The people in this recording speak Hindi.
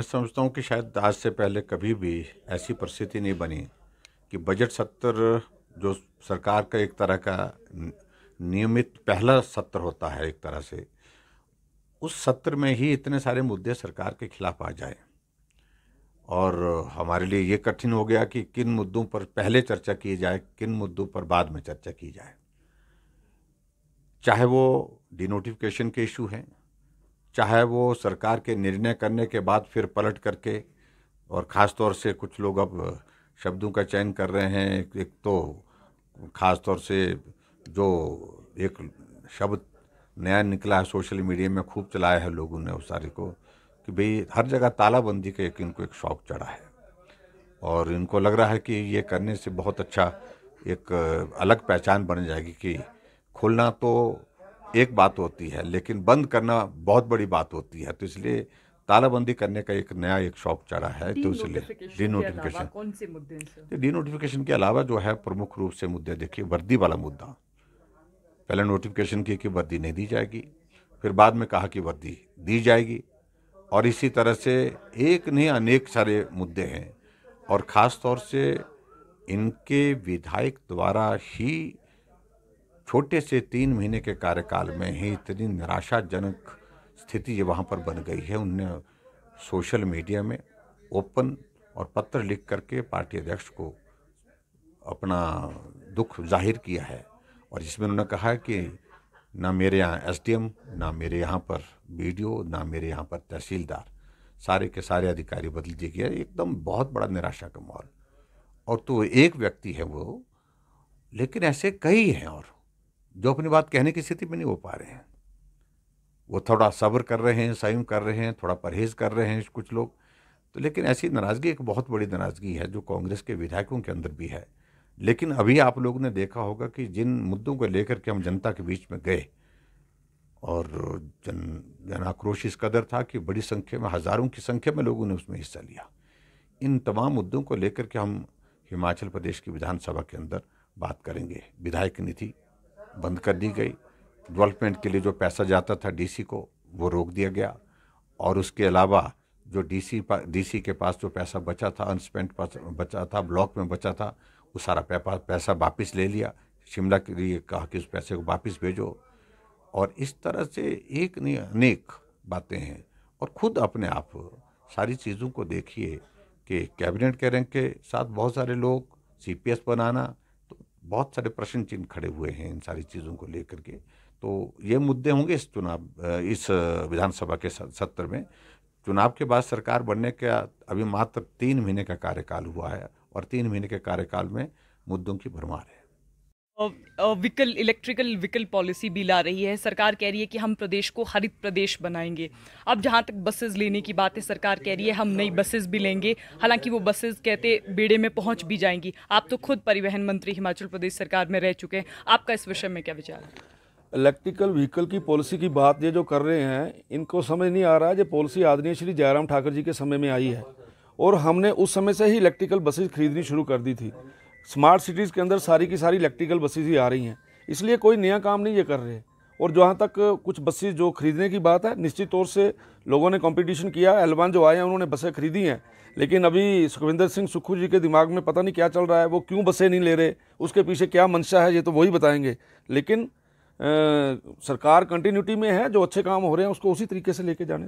मैं समझता हूँ कि शायद आज से पहले कभी भी ऐसी परिस्थिति नहीं बनी कि बजट सत्र जो सरकार का एक तरह का नियमित पहला सत्र होता है एक तरह से, उस सत्र में ही इतने सारे मुद्दे सरकार के खिलाफ आ जाए। और हमारे लिए ये कठिन हो गया कि किन मुद्दों पर पहले चर्चा की जाए, किन मुद्दों पर बाद में चर्चा की जाए। चाहे वो डिनोटिफिकेशन के इशू हैं, चाहे वो सरकार के निर्णय करने के बाद फिर पलट करके, और ख़ास तौर से कुछ लोग अब शब्दों का चयन कर रहे हैं। एक तो ख़ास तौर से जो एक शब्द नया निकला है, सोशल मीडिया में खूब चलाया है लोगों ने उस सारे को, कि भाई हर जगह तालाबंदी का इनको एक शौक चढ़ा है और इनको लग रहा है कि ये करने से बहुत अच्छा एक अलग पहचान बन जाएगी कि खोलना तो एक बात होती है लेकिन बंद करना बहुत बड़ी बात होती है। तो इसलिए तालाबंदी करने का एक नया एक शौक चढ़ा है। डी तो इसलिए नोटिफिकेशन के अलावा डिनोटिफिकेशन, कौन से मुद्दे हैं सर? डिनोटिफिकेशन के अलावा जो है प्रमुख रूप से मुद्दे देखिए, वर्दी वाला मुद्दा। पहले नोटिफिकेशन की कि वर्दी नहीं दी जाएगी, फिर बाद में कहा कि वर्दी दी जाएगी, और इसी तरह से एक नहीं अनेक सारे मुद्दे हैं। और ख़ास तौर से इनके विधायक द्वारा ही छोटे से 3 महीने के कार्यकाल में ही इतनी निराशाजनक स्थिति ये वहाँ पर बन गई है। उनने सोशल मीडिया में ओपन और पत्र लिख करके पार्टी अध्यक्ष को अपना दुख जाहिर किया है, और जिसमें उन्होंने कहा है कि ना मेरे यहाँ एसडीएम, ना मेरे यहाँ पर बीडीओ, ना मेरे यहाँ पर तहसीलदार, सारे के सारे अधिकारी बदल दिए गए। एकदम बहुत बड़ा निराशा का माहौल। और तो एक व्यक्ति है वो, लेकिन ऐसे कई हैं और जो अपनी बात कहने की स्थिति में नहीं हो पा रहे हैं। वो थोड़ा सब्र कर रहे हैं, संयम कर रहे हैं, थोड़ा परहेज कर रहे हैं कुछ लोग। तो लेकिन ऐसी नाराज़गी एक बहुत बड़ी नाराज़गी है जो कांग्रेस के विधायकों के अंदर भी है। लेकिन अभी आप लोगों ने देखा होगा कि जिन मुद्दों को लेकर के हम जनता के बीच में गए, और जन आक्रोश इस कदर था कि बड़ी संख्या में, हज़ारों की संख्या में लोगों ने उसमें हिस्सा लिया। इन तमाम मुद्दों को लेकर के हम हिमाचल प्रदेश की विधानसभा के अंदर बात करेंगे। विधायक निधि बंद कर दी गई, डेवलपमेंट के लिए जो पैसा जाता था डीसी को वो रोक दिया गया, और उसके अलावा जो डीसी के पास जो पैसा बचा था, अनस्पेंट बचा था, ब्लॉक में बचा था, वो सारा पैसा वापस ले लिया। शिमला के लिए कहा कि उस पैसे को वापस भेजो। और इस तरह से एक नहीं अनेक बातें हैं। और खुद अपने आप सारी चीज़ों को देखिए कि कैबिनेट के रैंक के साथ बहुत सारे लोग, सीपीएस बनाना, तो बहुत सारे प्रश्न चिन्ह खड़े हुए हैं इन सारी चीज़ों को लेकर के। तो ये मुद्दे होंगे इस विधानसभा के सत्र में। चुनाव के बाद सरकार बनने का अभी मात्र 3 महीने का कार्यकाल हुआ है, और 3 महीने के कार्यकाल में मुद्दों की भरमार है। इलेक्ट्रिकल व्हीकल पॉलिसी भी ला रही है सरकार। कह रही है कि हम प्रदेश को हरित प्रदेश बनाएंगे। अब जहां तक बसेस लेने की बात है, सरकार कह रही है हम नई बसेस भी लेंगे। हालांकि वो बसेस कहते बेड़े में पहुंच भी जाएंगी। आप तो खुद परिवहन मंत्री हिमाचल प्रदेश सरकार में रह चुके हैं, आपका इस विषय में क्या विचार है? इलेक्ट्रिकल व्हीकल की पॉलिसी की बात ये जो कर रहे हैं, इनको समझ नहीं आ रहा है। ये पॉलिसी आदरणीय श्री जयराम ठाकुर जी के समय में आई है, और हमने उस समय से ही इलेक्ट्रिकल बसेज खरीदनी शुरू कर दी थी। स्मार्ट सिटीज़ के अंदर सारी की सारी इलेक्ट्रिकल बसेज ही आ रही हैं, इसलिए कोई नया काम नहीं ये कर रहे। और जहाँ तक कुछ बसेज जो खरीदने की बात है, निश्चित तौर से लोगों ने कंपटीशन किया, एलवान जो आए हैं उन्होंने बसें खरीदी हैं। लेकिन अभी सुखविंदर सिंह सुक्खू जी के दिमाग में पता नहीं क्या चल रहा है, वो क्यों बसें नहीं ले रहे, उसके पीछे क्या मंशा है, ये तो वही बताएंगे। लेकिन सरकार कंटिन्यूटी में है, जो अच्छे काम हो रहे हैं उसको उसी तरीके से लेके जाने।